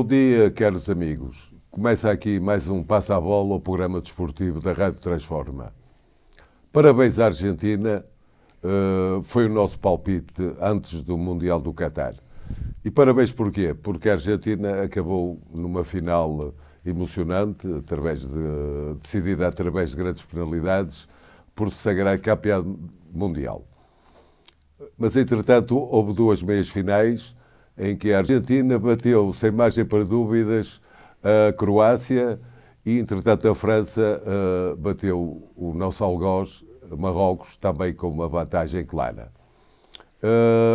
Bom dia, caros amigos. Começa aqui mais um Passa a Bola, o programa desportivo da Rádio Transforma. Parabéns à Argentina, foi o nosso palpite antes do Mundial do Qatar. E parabéns porquê? Porque a Argentina acabou numa final emocionante, decidida através de grandes penalidades, por se sagrar campeã mundial. Mas, entretanto, houve duas meias finais em que a Argentina bateu, sem margem para dúvidas, a Croácia e, entretanto, a França bateu o nosso algoz, Marrocos, também com uma vantagem clara.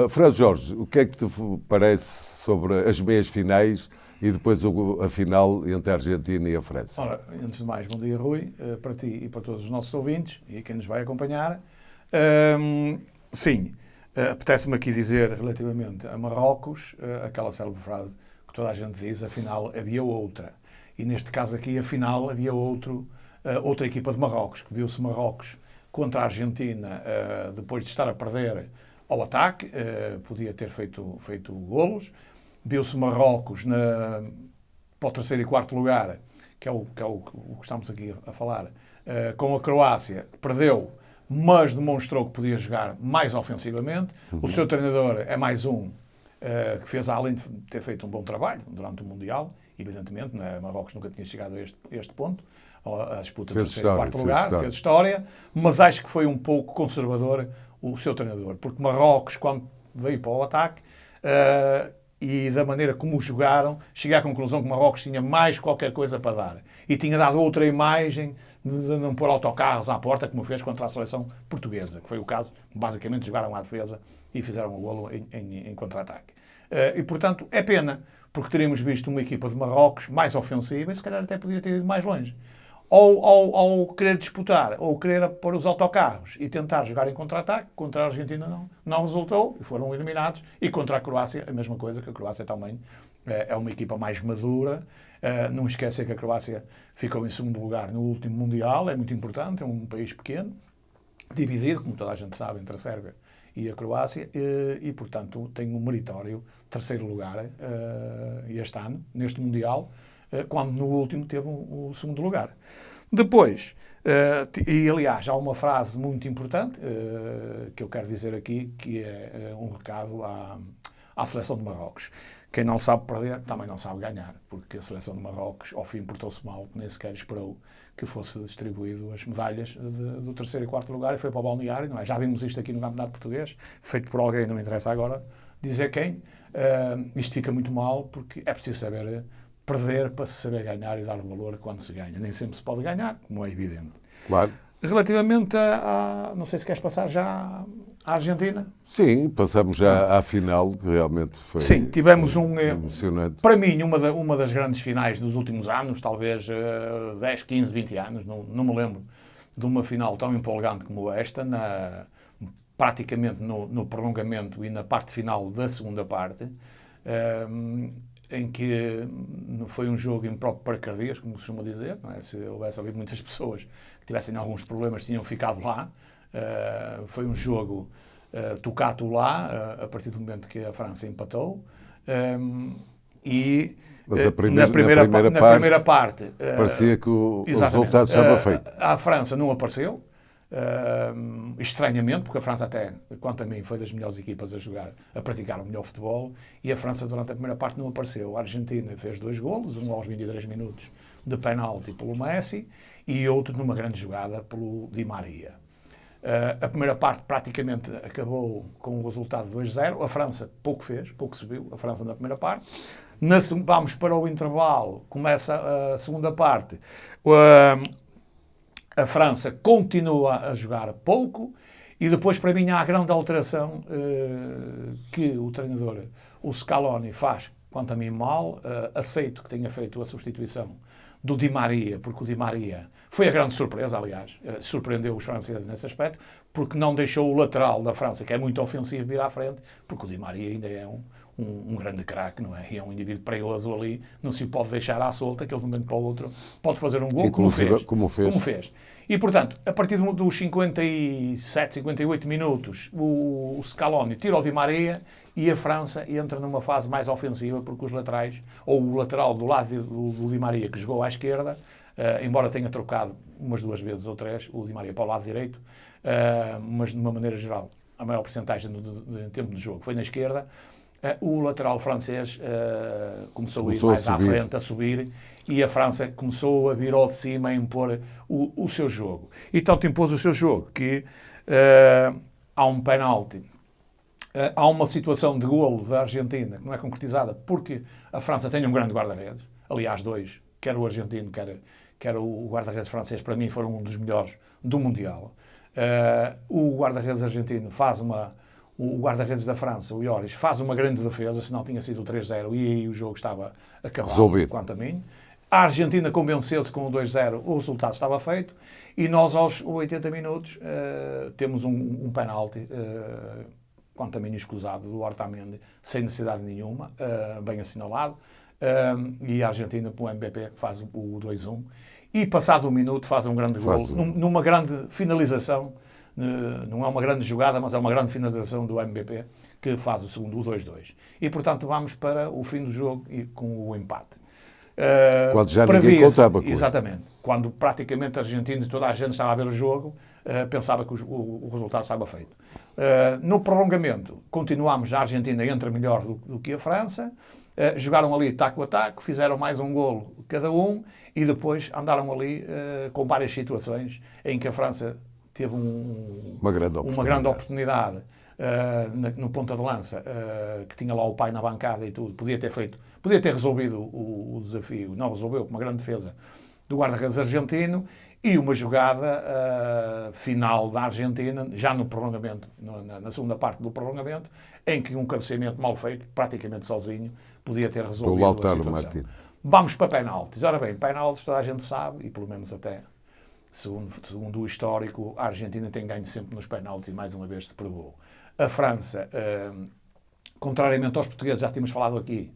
Fran Jorge, o que é que te parece sobre as meias finais e depois a final entre a Argentina e a França? Ora, antes de mais, bom dia, Rui, para ti e para todos os nossos ouvintes e quem nos vai acompanhar. Sim, apetece-me aqui dizer relativamente a Marrocos, aquela célebre frase que toda a gente diz, afinal havia outra. E neste caso aqui, afinal, havia outra equipa de Marrocos, que viu-se Marrocos contra a Argentina, depois de estar a perder ao ataque, podia ter feito golos. Viu-se Marrocos para o terceiro e quarto lugar, que é o que estamos aqui a falar, com a Croácia, que perdeu, mas demonstrou que podia jogar mais ofensivamente. O seu treinador é mais um que fez, além de ter feito um bom trabalho durante o Mundial, evidentemente, né? Marrocos nunca tinha chegado a este ponto, a disputa do terceiro e quarto lugar, fez história, mas acho que foi um pouco conservador o seu treinador, porque Marrocos, quando veio para o ataque, e da maneira como jogaram, cheguei à conclusão que Marrocos tinha mais qualquer coisa para dar. E tinha dado outra imagem de não pôr autocarros à porta, como fez contra a seleção portuguesa, que foi o caso. Basicamente jogaram à defesa e fizeram o golo em contra-ataque. E, portanto, é pena, porque teríamos visto uma equipa de Marrocos mais ofensiva e se calhar até podia ter ido mais longe. Ou querer disputar, ou querer pôr os autocarros e tentar jogar em contra-ataque, contra a Argentina não resultou e foram eliminados. E contra a Croácia, a mesma coisa, que a Croácia também é uma equipa mais madura. Não esquecer que a Croácia ficou em segundo lugar no último Mundial, é muito importante, é um país pequeno, dividido, como toda a gente sabe, entre a Sérvia e a Croácia, e portanto tem um meritório terceiro lugar este ano, neste Mundial, quando no último teve o segundo lugar. Depois, e aliás, há uma frase muito importante que eu quero dizer aqui, que é um recado à seleção de Marrocos. Quem não sabe perder, também não sabe ganhar, porque a seleção de Marrocos, ao fim, portou-se mal, nem sequer esperou que fosse distribuído as medalhas do terceiro e quarto lugar e foi para o balneário, não é? Já vimos isto aqui no Campeonato Português, feito por alguém, não me interessa agora dizer quem. Isto fica muito mal, porque é preciso saber perder para se saber ganhar e dar valor quando se ganha. Nem sempre se pode ganhar, como é evidente. Claro. Relativamente não sei se queres passar já à Argentina. Sim, passamos já à final, que realmente foi. Sim, tivemos emocionante. Para mim, uma das grandes finais dos últimos anos, talvez 10, 15, 20 anos, não me lembro de uma final tão empolgante como esta, praticamente no prolongamento e na parte final da segunda parte, em que foi um jogo impróprio para cardíacos, como se costuma dizer, não é? Se houvesse ali muitas pessoas que tivessem alguns problemas, tinham ficado lá. Foi um jogo tocato lá, a partir do momento que a França empatou. Mas na primeira parte parecia que o resultado estava feito. A França não apareceu. Estranhamente, porque a França até, quanto a mim, foi das melhores equipas a jogar, a praticar o melhor futebol, e a França durante a primeira parte não apareceu. A Argentina fez 2 golos, um aos 23 minutos de penalti pelo Messi e outro numa grande jogada pelo Di Maria. A primeira parte praticamente acabou com o resultado 2-0. A França pouco fez, pouco se viu, a França na primeira parte. Vamos para o intervalo, começa a segunda parte. A França continua a jogar pouco e depois, para mim, há a grande alteração que o treinador, o Scaloni, faz, quanto a mim, mal. Aceito que tenha feito a substituição do Di Maria, porque o Di Maria foi a grande surpresa, aliás, surpreendeu os franceses nesse aspecto, porque não deixou o lateral da França, que é muito ofensivo, vir à frente, porque o Di Maria ainda é um grande craque, não é? E é um indivíduo perigoso ali, não se pode deixar à solta, que ele de um momento para o outro pode fazer um gol, como fez. E, portanto, a partir dos 57, 58 minutos, o Scaloni tira o Di Maria e a França entra numa fase mais ofensiva, porque os laterais, ou o lateral do lado do Di Maria, que jogou à esquerda, embora tenha trocado umas 2 vezes ou 3, o Di Maria para o lado direito, mas de uma maneira geral, a maior porcentagem em tempo de jogo foi na esquerda. O lateral francês começou a ir mais à frente, a subir, e a França começou a vir ao de cima a impor o seu jogo. E tanto impôs o seu jogo que há um penalti, há uma situação de golo da Argentina que não é concretizada porque a França tem um grande guarda-redes. Aliás, 2, quer o argentino, quer o guarda-redes francês, para mim foram um dos melhores do Mundial. O guarda-redes argentino o guarda-redes da França, o Lloris, faz uma grande defesa, senão tinha sido o 3-0 e aí o jogo estava acabado, quanto a mim. A Argentina convenceu-se com o 2-0, o resultado estava feito, e nós aos 80 minutos temos um penalti, quanto a mim escusado, do Otamendi, sem necessidade nenhuma, bem assinalado, e a Argentina, pelo MVP, faz o 2-1, e passado um minuto faz um grande gol, numa grande finalização. Não é uma grande jogada, mas é uma grande finalização do MVP, que faz o segundo, o 2-2. E, portanto, vamos para o fim do jogo e com o empate. Quando já ninguém contava com exatamente. Quando praticamente a Argentina e toda a gente estava a ver o jogo, pensava que o resultado estava feito. No prolongamento, continuámos, a Argentina entra melhor do que a França, jogaram ali taco a taco, fizeram mais um golo cada um, e depois andaram ali com várias situações em que a França teve uma grande oportunidade no ponta de lança, que tinha lá o pai na bancada e tudo, podia ter resolvido o desafio, não resolveu, com uma grande defesa do guarda-redes argentino, e uma jogada final da Argentina, já no prolongamento, na segunda parte do prolongamento, em que um cabeceamento mal feito, praticamente sozinho, podia ter resolvido a situação. Vamos para penaltis. Ora bem, penaltis toda a gente sabe, e pelo menos até segundo o histórico, a Argentina tem ganho sempre nos penaltis e mais uma vez se provou. A França, contrariamente aos portugueses, já tínhamos falado aqui,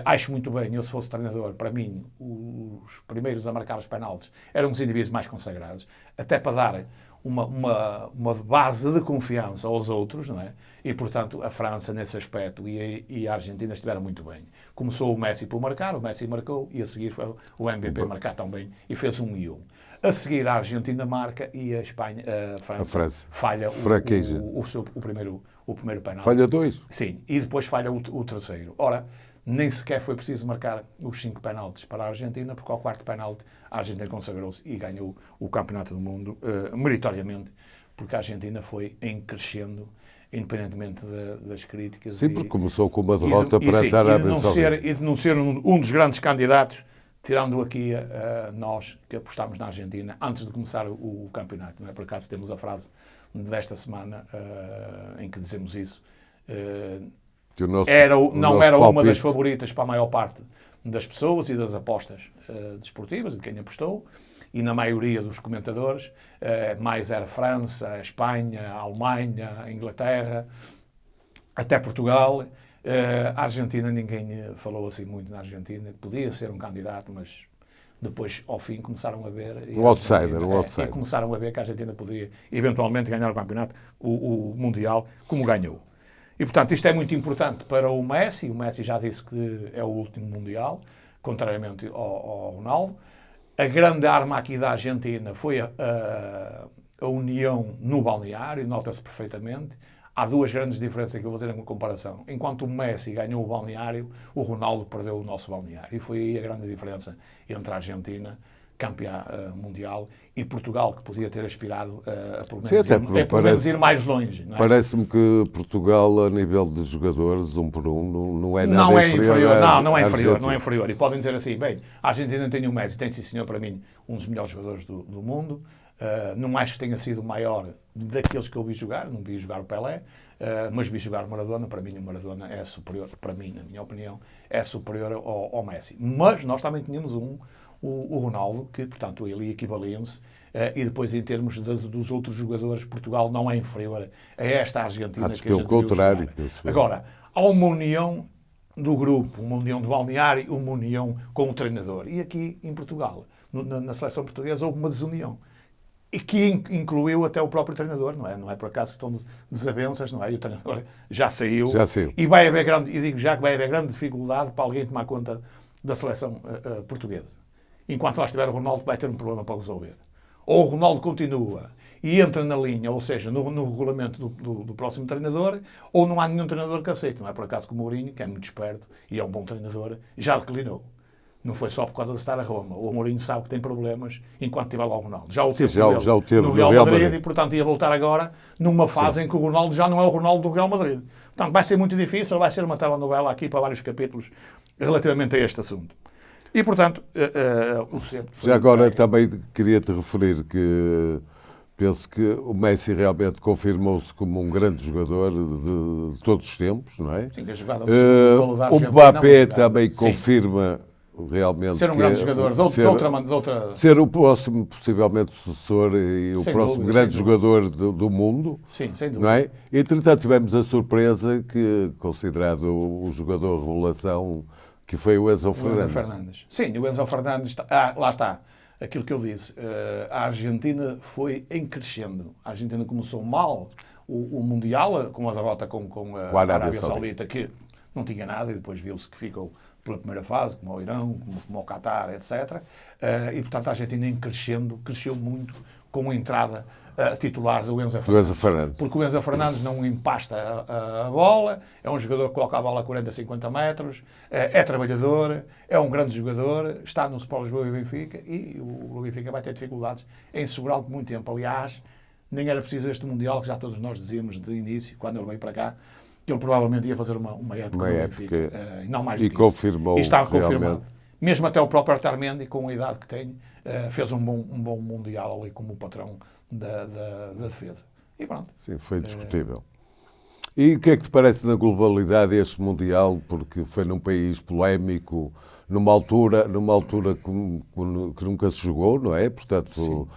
acho muito bem, eu se fosse treinador, para mim, os primeiros a marcar os penaltis eram os indivíduos mais consagrados, até para dar uma base de confiança aos outros, não é? E, portanto, a França, nesse aspecto, e a Argentina estiveram muito bem. Começou o Messi por marcar, o Messi marcou, e a seguir foi o MVP marcar também, e fez 1-1. A seguir, a Argentina marca e a França falha o primeiro penalti. Falha 2? Sim, e depois falha o terceiro. Ora, nem sequer foi preciso marcar os 5 penaltis para a Argentina, porque ao quarto penalti a Argentina consagrou-se e ganhou o Campeonato do Mundo, meritoriamente, porque a Argentina foi em crescendo, independentemente das críticas. Sim, porque começou com uma derrota perante a Arábia Saudita. E de não ser um dos grandes candidatos, tirando aqui nós, que apostámos na Argentina, antes de começar o campeonato. Não é? Por acaso temos a frase desta semana em que dizemos isso. Não era uma das favoritas para a maior parte das pessoas e das apostas desportivas, de quem apostou, e na maioria dos comentadores, mais era França, Espanha, Alemanha, Inglaterra, até Portugal. A Argentina, ninguém falou assim muito na Argentina, podia ser um candidato, mas depois, ao fim, começaram a ver... Um outsider. E começaram a ver que a Argentina poderia, eventualmente, ganhar o campeonato, o Mundial, como ganhou. E, portanto, isto é muito importante para o Messi. O Messi já disse que é o último Mundial, contrariamente ao Ronaldo. A grande arma aqui da Argentina foi a união no balneário, nota-se perfeitamente. Há 2 grandes diferenças que eu vou fazer em comparação. Enquanto o Messi ganhou o balneário, o Ronaldo perdeu o nosso balneário. E foi aí a grande diferença entre a Argentina, campeã mundial, e Portugal, que podia ter aspirado a pelo menos ir mais longe. Não é? Parece-me que Portugal, a nível de jogadores, 1 por 1, não é nada inferior. Não é inferior. E podem dizer assim, bem, a Argentina tem o Messi, tem, sim senhor, para mim, um dos melhores jogadores do mundo. Não acho que tenha sido o maior daqueles que eu vi jogar, não vi jogar o Pelé, mas vi jogar o Maradona. Para mim o Maradona é superior, para mim, na minha opinião, é superior ao Messi. Mas nós também tínhamos o Ronaldo, que, portanto, ele equivaliam-se, e depois em termos dos outros jogadores, Portugal não é inferior a esta Argentina que a gente viu jogar. Agora, há uma união do grupo, uma união de balneário, uma união com o treinador. E aqui, em Portugal, na seleção portuguesa, houve uma desunião. E que incluiu até o próprio treinador, não é? Não é por acaso que estão desavenças, não é? E o treinador já saiu. Já saiu. E vai haver grande, e digo já que vai haver grande dificuldade para alguém tomar conta da seleção portuguesa. Enquanto lá estiver o Ronaldo, vai ter um problema para resolver. Ou o Ronaldo continua e entra na linha, ou seja, no regulamento do próximo treinador, ou não há nenhum treinador que aceite. Não é por acaso que o Mourinho, que é muito esperto e é um bom treinador, já declinou. Não foi só por causa de estar a Roma. O Mourinho sabe que tem problemas enquanto tiver lá o Ronaldo. Já o teve no Real Madrid e, portanto, ia voltar agora numa fase em que o Ronaldo já não é o Ronaldo do Real Madrid. Portanto, vai ser muito difícil, vai ser uma telenovela aqui para vários capítulos relativamente a este assunto. E, portanto, o sempre... Já agora também queria-te referir que penso que o Messi realmente confirmou-se como um grande jogador de todos os tempos, não é? Sim, que a jogada o Mbappé também confirma realmente ser um grande jogador de outra... Ser o próximo, possivelmente, sucessor e o próximo grande jogador do mundo. Sim, sem dúvida. Não é? Entretanto, tivemos a surpresa que, considerado o jogador revelação, que foi o Enzo Fernandes. Sim, o Enzo Fernandes... lá está. Aquilo que eu disse. A Argentina foi em crescendo. A Argentina começou mal o Mundial, com a derrota com a Arábia Saudita, que não tinha nada, e depois viu-se que ficou pela primeira fase, como o Irão, como o Qatar, etc. E, portanto, a Argentina em crescendo, cresceu muito com a entrada titular do Enzo Fernandes. Porque o Enzo Fernandes não empasta a bola, é um jogador que coloca a bola a 40, 50 metros, é trabalhador, é um grande jogador, está no Sport Lisboa e Benfica, e o Benfica vai ter dificuldades em segurá-lo por muito tempo. Aliás, nem era preciso este Mundial, que já todos nós dizíamos de início, quando ele veio para cá, que ele provavelmente ia fazer uma época no Benfica, não mais do que confirmou, isso. E está confirmado. Mesmo até o próprio Artamendi, com a idade que tem, fez um bom Mundial ali como o patrão da defesa. E pronto. Sim, foi discutível. E o que é que te parece na globalidade este Mundial? Porque foi num país polémico, numa altura que nunca se jogou, não é? Portanto,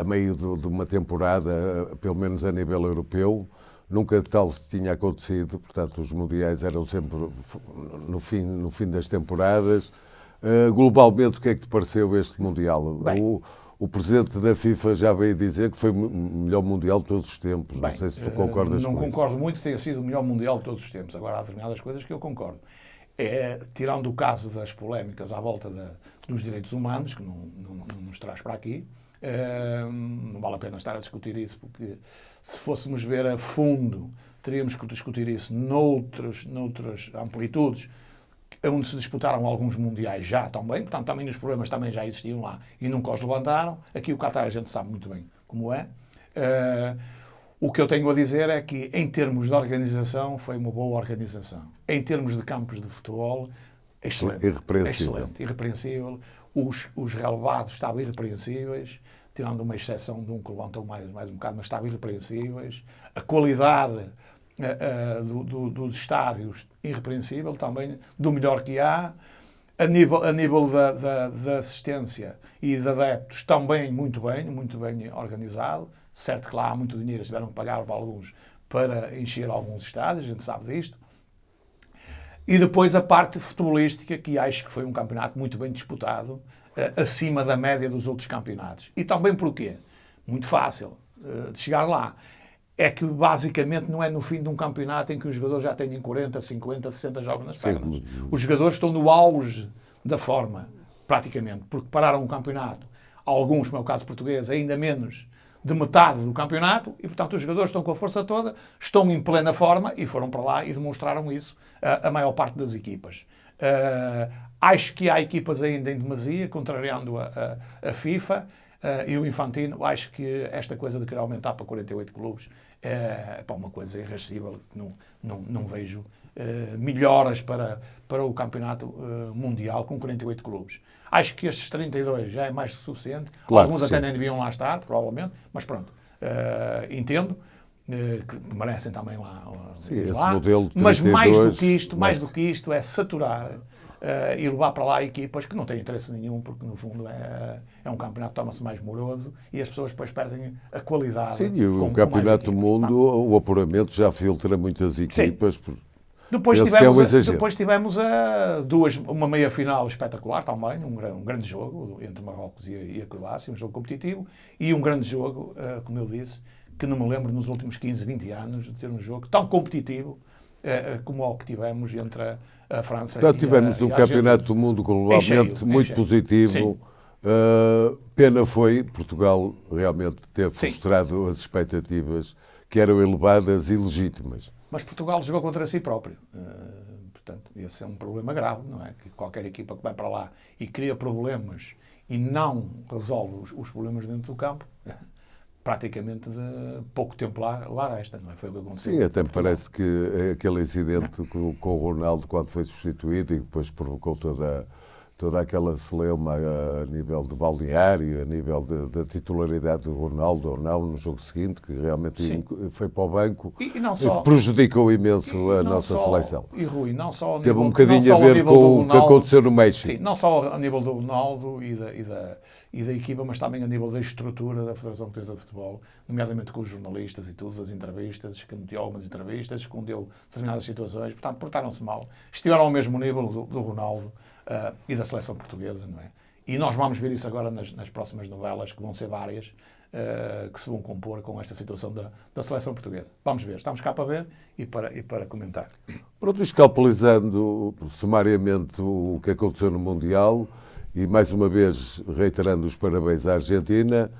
a meio de uma temporada, pelo menos a nível europeu, nunca tal se tinha acontecido. Portanto, os Mundiais eram sempre no fim das temporadas. Globalmente, o que é que te pareceu este Mundial? O presidente da FIFA já veio dizer que foi o melhor Mundial de todos os tempos. Não sei se tu concordas com isso. Não concordo muito que tenha sido o melhor Mundial de todos os tempos. Agora, há determinadas coisas que eu concordo. Tirando o caso das polémicas à volta dos direitos humanos, que não nos traz para aqui, não vale a pena estar a discutir isso, porque se fôssemos ver a fundo, teríamos que discutir isso noutras amplitudes, onde se disputaram alguns mundiais já também, portanto também os problemas também já existiam lá e nunca os levantaram. Aqui o Qatar a gente sabe muito bem como é. O que eu tenho a dizer é que, em termos de organização, foi uma boa organização. Em termos de campos de futebol, excelente. Irrepreensível. Os relevados estavam irrepreensíveis, tirando uma exceção de um que levantou mais um bocado, mas estavam irrepreensíveis. A qualidade dos estádios, irrepreensível também, do melhor que há. A nível da assistência e de adeptos, também muito bem organizado. Certo que lá há muito dinheiro, tiveram que pagar para alguns para encher alguns estádios, a gente sabe disto. E depois a parte futebolística, que acho que foi um campeonato muito bem disputado, acima da média dos outros campeonatos. E também porquê? Muito fácil de chegar lá. É que basicamente não é no fim de um campeonato em que os jogadores já têm 40, 50, 60 jogos nas pernas. Os jogadores estão no auge da forma, praticamente, porque pararam o campeonato. Alguns, como é o caso português, ainda menos de metade do campeonato, e portanto os jogadores estão com a força toda, estão em plena forma e foram para lá e demonstraram isso a maior parte das equipas. Acho que há equipas ainda em demasia, contrariando a FIFA e o Infantino. Acho que esta coisa de querer aumentar para 48 clubes é uma coisa irreversível. Não vejo melhoras para o campeonato mundial com 48 clubes. Acho que estes 32 já é mais que suficiente. Claro, alguns até nem deviam lá estar, provavelmente, mas pronto, entendo que merecem também lá. Sim, esse modelo de 32, mas mais do que isto é saturar e levar para lá equipas que não têm interesse nenhum, porque no fundo é um campeonato que torna-se mais moroso e as pessoas depois perdem a qualidade. Sim, e o campeonato do mundo, o apuramento já filtra muitas equipas. Depois penso que é um tivemos, exagero. depois tivemos uma meia-final espetacular também, um grande jogo entre Marrocos e a Croácia, um jogo competitivo, e um grande jogo, como eu disse, que não me lembro nos últimos 15, 20 anos de ter um jogo tão competitivo como o que tivemos entre a França Portanto, tivemos e um a Argentina. campeonato do mundo globalmente muito cheio. positivo. Sim. Pena foi Portugal realmente ter frustrado as expectativas que eram elevadas e legítimas. Mas Portugal jogou contra si próprio. Portanto, esse é um problema grave, não é? Que qualquer equipa que vai para lá e cria problemas e não resolve os problemas dentro do campo, praticamente de pouco tempo lá resta, não é? Foi o que aconteceu. Sim, até me parece que aquele incidente com o Ronaldo, quando foi substituído e depois provocou toda aquela celeuma a nível de balneário, a nível da titularidade do Ronaldo ou não no jogo seguinte, que realmente foi para o banco, e não só, que prejudicou imenso a nossa seleção. E Rui, não só ao Teve nível, um bocadinho a ver com o que aconteceu no México. Sim, não só a nível do Ronaldo e da equipa, mas também a nível da estrutura da Federação Portuguesa de Futebol, nomeadamente com os jornalistas e tudo, das entrevistas, que meteu algumas entrevistas, escondeu determinadas situações, portanto, portaram-se mal. Estiveram ao mesmo nível do Ronaldo e da seleção portuguesa, não é? E nós vamos ver isso agora nas próximas novelas, que vão ser várias, que se vão compor com esta situação da seleção portuguesa. Vamos ver, estamos cá para ver e para comentar. Pronto, escalpelizando sumariamente o que aconteceu no Mundial e mais uma vez reiterando os parabéns à Argentina,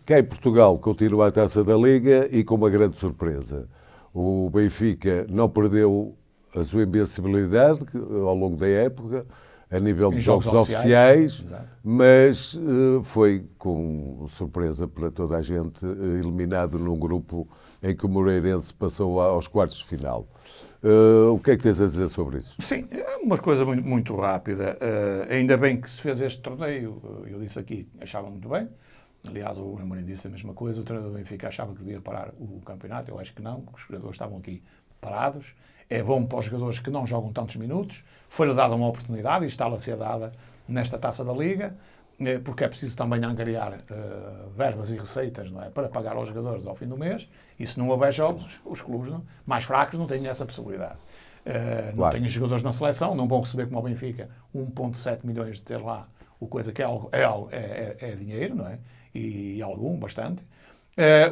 cá em Portugal continua a Taça da Liga e com uma grande surpresa. O Benfica não perdeu a sua invencibilidade ao longo da época, a nível de jogos oficiais, mas foi com surpresa para toda a gente, eliminado num grupo em que o Moreirense passou aos quartos de final. O que é que tens a dizer sobre isso? Sim, é uma coisa muito, muito rápida. Ainda bem que se fez este torneio, eu disse aqui, achava muito bem. Aliás, o Amorim disse a mesma coisa, o treinador do Benfica achava que devia parar o campeonato, eu acho que não, porque os jogadores estavam aqui parados. É bom para os jogadores que não jogam tantos minutos. Foi-lhe dada uma oportunidade e está-lhe a ser dada nesta Taça da Liga, porque é preciso também angariar verbas e receitas, não é? Para pagar aos jogadores ao fim do mês. E se não houver jogos, os clubes mais fracos não têm essa possibilidade. Não têm jogadores na seleção, não vão receber como ao Benfica 1,7 milhões de ter lá, o coisa que é dinheiro, não é? E algum, bastante.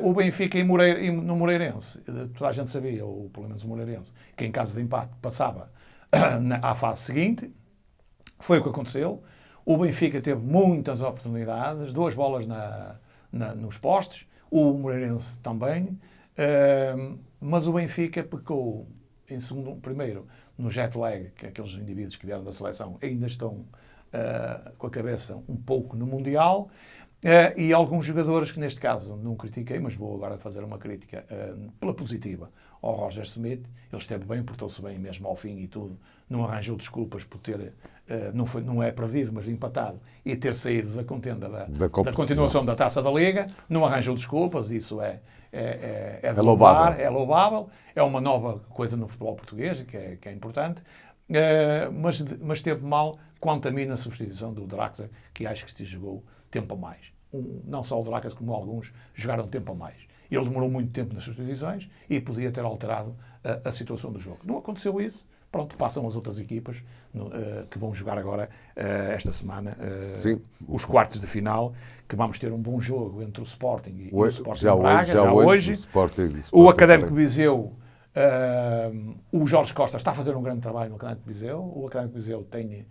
O Benfica no Moreirense, toda a gente sabia, ou pelo menos o Moreirense, que em caso de empate passava à fase seguinte. Foi o que aconteceu. O Benfica teve muitas oportunidades, 2 bolas nos postes, o Moreirense também, mas o Benfica pecou primeiro no jet lag, que aqueles indivíduos que vieram da seleção ainda estão com a cabeça um pouco no Mundial. E alguns jogadores que, neste caso, não critiquei, mas vou agora fazer uma crítica pela positiva ao Roger Smith. Ele esteve bem, portou-se bem mesmo ao fim e tudo. Não arranjou desculpas por ter, não é perdido, mas empatado, e ter saído da contenda da continuação da Taça da Liga. Não arranjou desculpas, isso é de louvar, é louvável. É uma nova coisa no futebol português, que é importante. Mas esteve mal quanto a mim na substituição do Draxler, que acho que se jogou tempo a mais. Não só o Draxler, como alguns jogaram tempo a mais. Ele demorou muito tempo nas substituições e podia ter alterado a situação do jogo. Não aconteceu isso. Pronto, passam as outras equipas que vão jogar agora, esta semana, os quartos de final, que vamos ter um bom jogo entre o Sporting e o Sporting Braga, já hoje. O Académico Viseu, o Jorge Costa está a fazer um grande trabalho no Académico Viseu. O Académico Viseu tem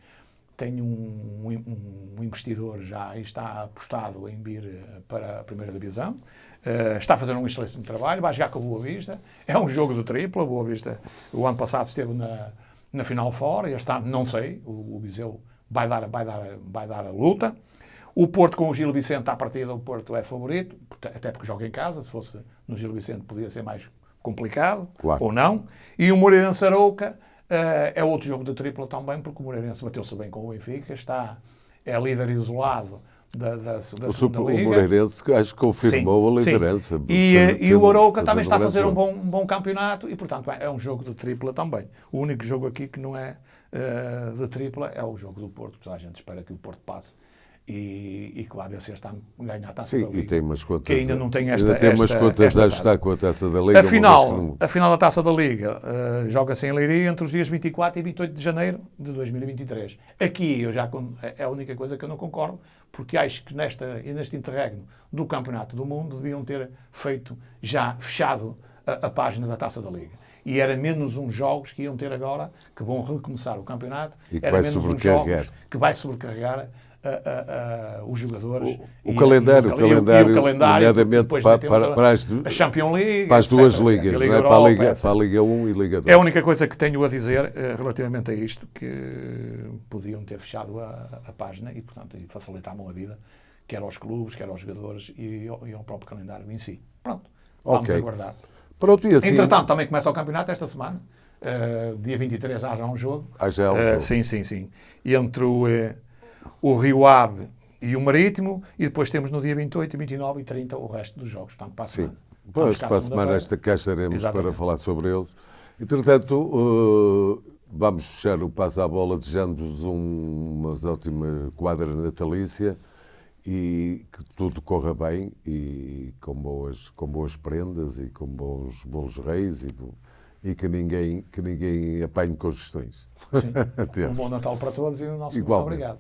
um investidor já e está apostado em vir para a primeira divisão. Está a fazer um excelente trabalho, vai jogar com o Boa Vista. É um jogo do triplo. O Boa Vista, o ano passado, esteve na final fora. Este ano, não sei, o Viseu vai dar a luta. O Porto com o Gil Vicente, à partida, o Porto é favorito, até porque joga em casa. Se fosse no Gil Vicente, podia ser mais complicado, ou não. E o Moreirense Arouca é outro jogo de tripla também, porque o Moreirense bateu-se bem com o Benfica, é líder isolado da segunda Liga. O Moreirense, acho que confirmou a liderança. E o Arouca também está a fazer um bom campeonato e, portanto, é um jogo de tripla também. O único jogo aqui que não é de tripla é o jogo do Porto. Toda a gente espera que o Porto passe e que vai ver se este ano ganha a Taça Sim, da Liga. e tem umas contas, que ainda não tem ainda tem umas contas a ajustar com a Taça da Liga. A final da Taça da Liga joga-se em Leiria entre os dias 24 e 28 de janeiro de 2023. Aqui é a única coisa que eu não concordo, porque acho que neste interregno do Campeonato do Mundo deviam ter fechado a página da Taça da Liga. E era menos uns jogos que iam ter agora, que vão recomeçar o campeonato, e que era vai menos uns jogos que vai sobrecarregar os jogadores. O calendário, nomeadamente depois para a Champions League, para as duas etc, ligas, Liga não é? Europa, para a Liga 1 e Liga 2. É a única coisa que tenho a dizer relativamente a isto, que podiam ter fechado a página e, portanto, facilitavam a vida, quer aos clubes, quer aos jogadores e ao próprio calendário em si. Pronto, vamos aguardar. Pronto, e assim... Entretanto, também começa o campeonato esta semana. Dia 23 há já um jogo. Sim. Entre o Rio Ave e o Marítimo, e depois temos no dia 28, 29 e 30 o resto dos jogos. Portanto, para a semana. Pois, para a semana cá estaremos para falar sobre eles. Entretanto, vamos fechar o passo à bola desejando-vos uma ótima quadra natalícia e que tudo corra bem e com boas prendas e com bons reis e que ninguém apanhe com gestões. Sim. Um bom Natal para todos e o nosso muito obrigado.